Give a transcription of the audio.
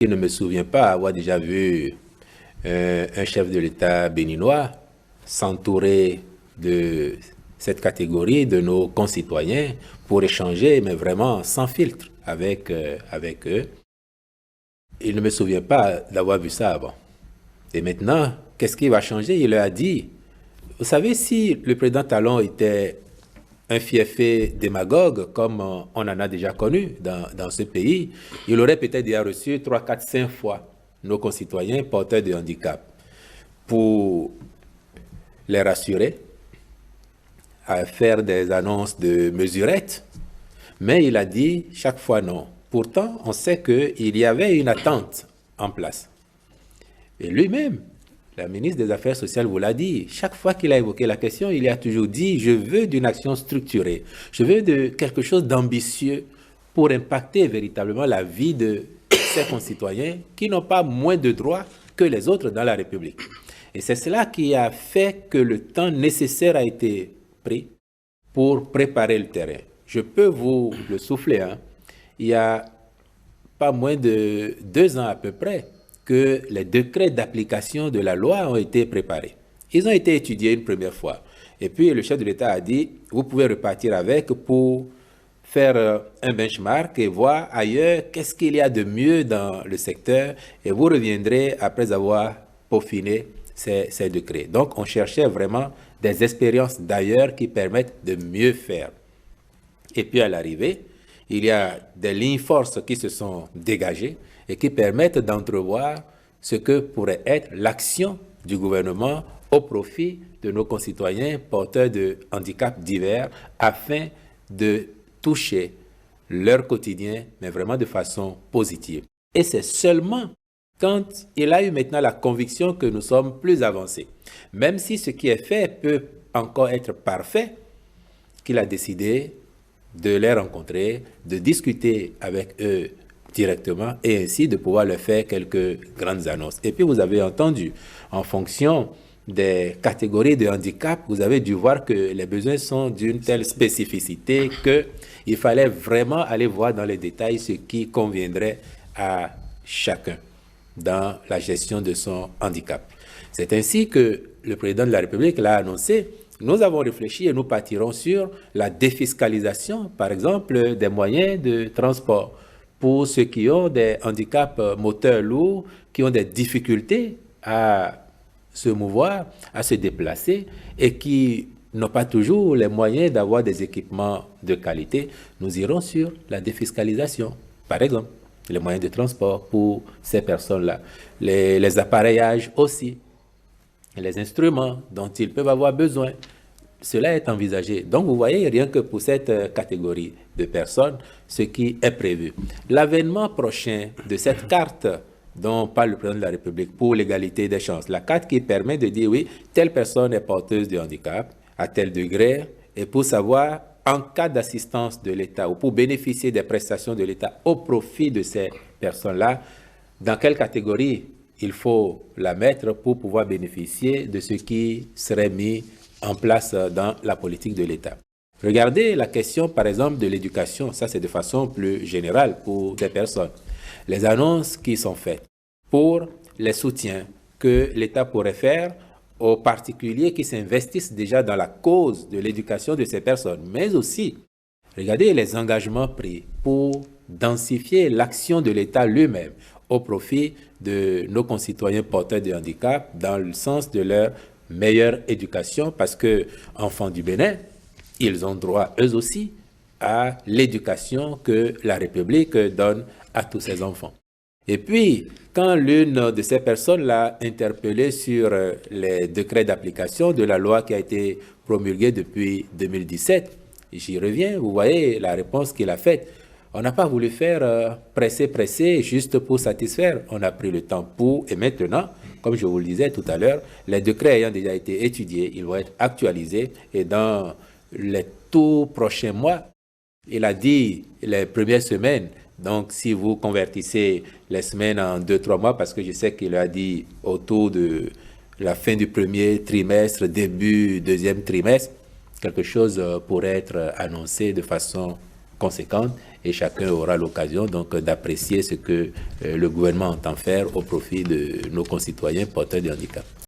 Je ne me souviens pas avoir déjà vu un chef de l'État béninois s'entourer de cette catégorie de nos concitoyens pour échanger, mais vraiment sans filtre avec eux. Il ne me souvient pas d'avoir vu ça avant. Et maintenant, qu'est-ce qui va changer? Il leur a dit, vous savez, si le président Talon était un fiefé démagogue, comme on en a déjà connu dans ce pays, il aurait peut-être déjà reçu 3, 4, 5 fois nos concitoyens porteurs de handicap pour les rassurer, à faire des annonces de mesurettes, mais il a dit chaque fois non. Pourtant, on sait qu'il y avait une attente en place. Et lui-même, la ministre des Affaires sociales vous l'a dit, chaque fois qu'il a évoqué la question, il a toujours dit « je veux d'une action structurée, je veux de quelque chose d'ambitieux pour impacter véritablement la vie de ses concitoyens qui n'ont pas moins de droits que les autres dans la République ». Et c'est cela qui a fait que le temps nécessaire a été pris pour préparer le terrain. Je peux vous le souffler, hein. Il y a pas moins de 2 ans à peu près que les décrets d'application de la loi ont été préparés. Ils ont été étudiés une première fois. Et puis le chef de l'État a dit, vous pouvez repartir avec pour faire un benchmark et voir ailleurs qu'est-ce qu'il y a de mieux dans le secteur et vous reviendrez après avoir peaufiné ces décrets. Donc on cherchait vraiment des expériences d'ailleurs qui permettent de mieux faire. Et puis à l'arrivée, il y a des lignes forces qui se sont dégagées et qui permettent d'entrevoir ce que pourrait être l'action du gouvernement au profit de nos concitoyens porteurs de handicaps divers afin de toucher leur quotidien, mais vraiment de façon positive. Et c'est seulement quand il a eu maintenant la conviction que nous sommes plus avancés, même si ce qui est fait peut encore être parfait, qu'il a décidé de les rencontrer, de discuter avec eux directement et ainsi de pouvoir leur faire quelques grandes annonces. Et puis vous avez entendu, en fonction des catégories de handicap, vous avez dû voir que les besoins sont d'une telle spécificité qu'il fallait vraiment aller voir dans les détails ce qui conviendrait à chacun dans la gestion de son handicap. C'est ainsi que le président de la République l'a annoncé. Nous avons réfléchi et nous partirons sur la défiscalisation, par exemple, des moyens de transport pour ceux qui ont des handicaps moteurs lourds, qui ont des difficultés à se mouvoir, à se déplacer et qui n'ont pas toujours les moyens d'avoir des équipements de qualité. Nous irons sur la défiscalisation, par exemple, les moyens de transport pour ces personnes-là, les appareillages aussi, les instruments dont ils peuvent avoir besoin. Cela est envisagé. Donc, vous voyez, rien que pour cette catégorie de personnes, ce qui est prévu. L'avènement prochain de cette carte dont parle le président de la République pour l'égalité des chances, la carte qui permet de dire, oui, telle personne est porteuse de handicap à tel degré, et pour savoir, en cas d'assistance de l'État ou pour bénéficier des prestations de l'État au profit de ces personnes-là, dans quelle catégorie il faut la mettre pour pouvoir bénéficier de ce qui serait mis en place dans la politique de l'État. Regardez la question, par exemple, de l'éducation. Ça, c'est de façon plus générale pour des personnes. Les annonces qui sont faites pour les soutiens que l'État pourrait faire aux particuliers qui s'investissent déjà dans la cause de l'éducation de ces personnes, mais aussi, regardez les engagements pris pour densifier l'action de l'État lui-même au profit de nos concitoyens porteurs de handicap dans le sens de leur meilleure éducation, parce que, enfants du Bénin, ils ont droit eux aussi à l'éducation que la République donne à tous ses enfants. Et puis, quand l'une de ces personnes l'a interpellé sur les décrets d'application de la loi qui a été promulguée depuis 2017, j'y reviens, vous voyez la réponse qu'il a faite. On n'a pas voulu faire presser, juste pour satisfaire. On a pris le temps pour, et maintenant, comme je vous le disais tout à l'heure, les décrets ayant déjà été étudiés, ils vont être actualisés et dans les tout prochains mois, il a dit les premières semaines, donc si vous convertissez les semaines en 2-3 mois, parce que je sais qu'il a dit autour de la fin du premier trimestre, début deuxième trimestre, quelque chose pourrait être annoncé de façon conséquente et chacun aura l'occasion donc d'apprécier ce que le gouvernement entend faire au profit de nos concitoyens porteurs de handicap.